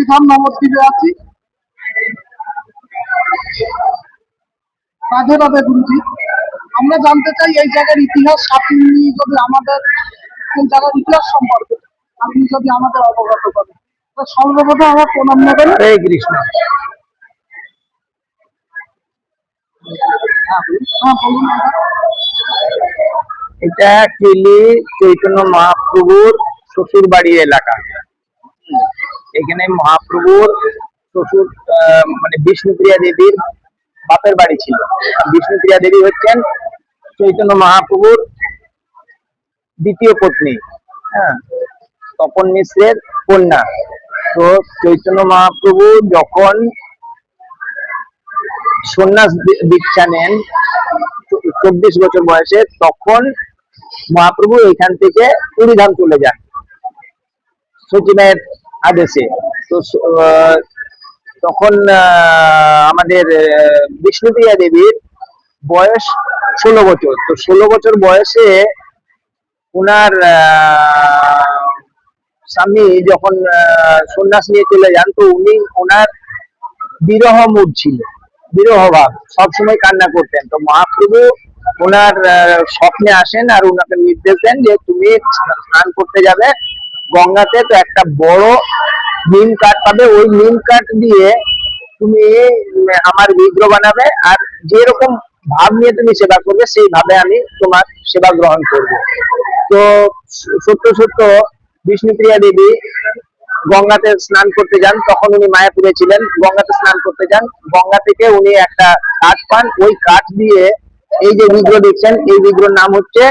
শ্রীধাম নবদ্বীপে আছি। রাধে রাধে গুরুজি। আমরা জানতে চাই এই জায়গার ইতিহাস, আপনি যদি আমাদের এই জায়গার ইতিহাস সম্পর্কে আপনি যদি আমাদের অবগত করেন। তো সর্বপ্রথম আমার প্রণাম নেবেন। হরে কৃষ্ণ। হ্যাঁ বলুন। এটা অ্যাকচুয়ালি চৈতন্য মহাপ্রভুর শ্বশুর বাড়ির এলাকা। এখানে মহাপ্রভুর শ্বশুর মানে বিষ্ণুপ্রিয়া দেবীর বাপের বাড়ি ছিল। বিষ্ণুপ্রিয়া দেবী হচ্ছেন চৈতন্য মহাপ্রভুর দ্বিতীয় পত্নী, হ্যাঁ, তপন মিশ্রের কন্যা। তো চৈতন্য মহাপ্রভু যখন সন্ন্যাস দীক্ষা নেন 24 বছর বয়সে, তখন মহাপ্রভু এখান থেকে পুরীধাম চলে যান সচিবের আদেশে। তো তখন আমাদের বিষ্ণুপ্রিয়া দেবীর বয়স 16 বছর। তো 16 বছর বয়সে উনার স্বামী যখন সন্ন্যাস নিয়ে চলে যান, তো উনি ওনার বিরহ মুড ছিল, বিরহ ভাব, সবসময় কান্না করতেন। তো মহাপ্রভু ওনার স্বপ্নে আসেন আর ওনাকে নির্দেশ দেন যে তুমি স্নান করতে যাবে গঙ্গাতে। তো একটা বড় নিম কাঠ পাবে, ওই নিম কাঠ দিয়ে তুমি আমার বিগ্রহ বানাবে, আর যেরকম ভাব নিয়ে তুমি সেবা করবে সেই ভাবে আমি তোমার সেবা গ্রহণ করব। তো সত্য সত্য বিষ্ণুপ্রিয়া দেবী গঙ্গাতে স্নান করতে যান। তখন উনি মায়াপুরে ছিলেন, গঙ্গাতে স্নান করতে যান। গঙ্গা থেকে উনি একটা কাঠ পান, ওই কাঠ দিয়ে এই যে বিগ্রহ দেখছেন, এই বিগ্রহের নাম হচ্ছে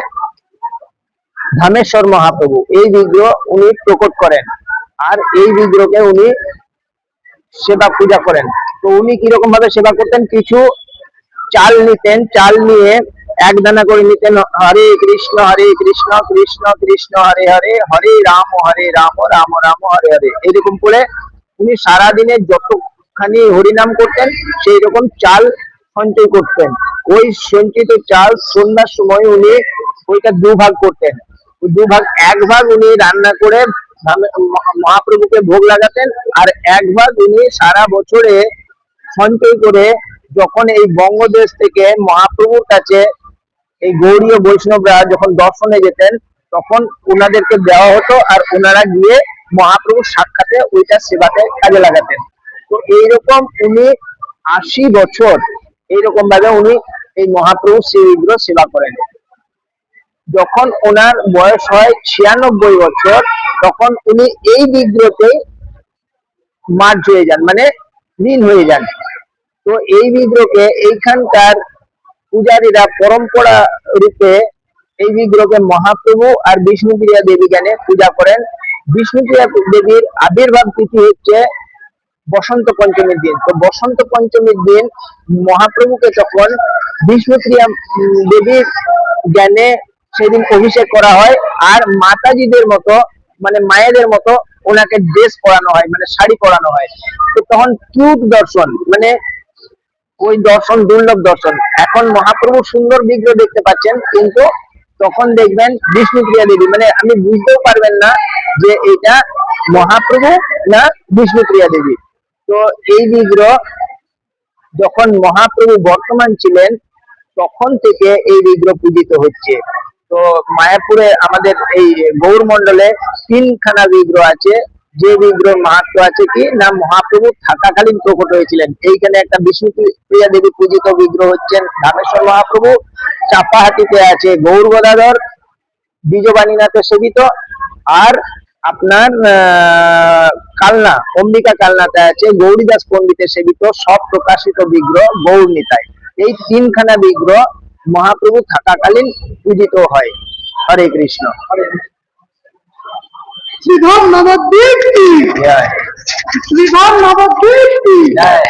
ধামেশ্বর মহাপ্রভু। এই বিগ্রহ উনি প্রকট করেন আর এই বিগ্রহকে উনি সেবা পূজা করেন। তো উনি কিরকম ভাবে সেবা করতেন, কিছু চাল নিতেন, চাল নিয়ে এক দানা করে নিতেন, হরে কৃষ্ণ কৃষ্ণ কৃষ্ণ হরে হরে, হরে রাম রাম রাম হরে হরে, এরকম করে উনি সারাদিনে যতখানি হরিনাম করতেন সেই রকম চাল সঞ্চয় করতেন। ওই সঞ্চিত চাল সন্ধ্যার সময় উনি ওইটা দুভাগ করতেন। ওই দুভাগ, এক ভাগ উনি রান্না করে মহাপ্রভুকে ভোগ লাগাতেন, আর এক ভাগ উনি সারা বছরে সঞ্চয় করে যখন এই বঙ্গদেশ থেকে মহাপ্রভুর কাছে এই গৌড়ীয় বৈষ্ণবরা যখন দর্শনে যেতেন তখন ওনাদেরকে দেওয়া হতো, আর ওনারা গিয়ে মহাপ্রভুর সাক্ষাতে ওইটা সেবাতে কাজে লাগাতেন। তো এইরকম উনি 80 বছর এইরকম ভাবে উনি এই মহাপ্রভুর শ্রী বিগ্রহ সেবা করেন। যখন ওনার বয়স হয় 96 বছর, তখন উনি এই বিগ্রহতে মার্জ হয়ে যান, মানে লীন হয়ে যান। তো এই বিগ্রহকে এইখানকার পূজারীরা পরম্পরা রূপে এই বিগ্রহকে মহাপ্রভু আর বিষ্ণুপ্রিয়া দেবী জ্ঞানে পূজা করেন। বিষ্ণুপ্রিয়া দেবীর আবির্ভাব তিথি হচ্ছে বসন্ত পঞ্চমীর দিন। তো বসন্ত পঞ্চমীর দিন মহাপ্রভুকে তখন বিষ্ণুপ্রিয়া দেবীর জ্ঞানে সেদিন অভিষেক করা হয়, আর মাতাজিদের মতো মানে মায়েদের মতো ওনাকে ড্রেস পরানো হয়, মানে শাড়ি পরানো হয়। তো তখন কিউট দর্শন, মানে ওই দর্শন দুর্লভ দর্শন। এখন মহাপ্রভুর সুন্দর বিগ্রহ দেখতে পাচ্ছেন, কিন্তু তখন দেখবেন বিষ্ণুপ্রিয়া দেবী, মানে আপনি বুঝতেও পারবেন না যে এটা মহাপ্রভু না বিষ্ণুপ্রিয়া দেবী। তো এই বিগ্রহ যখন মহাপ্রভু বর্তমান ছিলেন তখন থেকে এই বিগ্রহ পূজিত হচ্ছে। তো মায়াপুরে আমাদের এই গৌর মন্ডলে 3খানা বিগ্রহ আছে, যে বিগ্রহ মাহাত্ম আছে কি না, মহাপ্রভু থাকাকালীন প্রকট হয়েছিলেন। এইখানে একটা বিষ্ণুপ্রিয়া দেবী পূজিত বিগ্রহ হচ্ছেন ধামেশ্বর মহাপ্রভু। চাপাহাটিতে আছে গৌর গদাধর বীজবাণীনাথে সেবিত, আর আপনার কালনা অম্বিকা কালনাতে আছে গৌরীদাস পণ্ডিতের সেবিত সব প্রকাশিত বিগ্রহ গৌর নিতাই। এই 3খানা বিগ্রহ মহাপ্রভু থাকাকালীন পূজিত হয়। হরে কৃষ্ণ। শ্রীধাম নবদ্বীপ কি জয়, শ্রীধাম নবদ্বীপ কি জয়।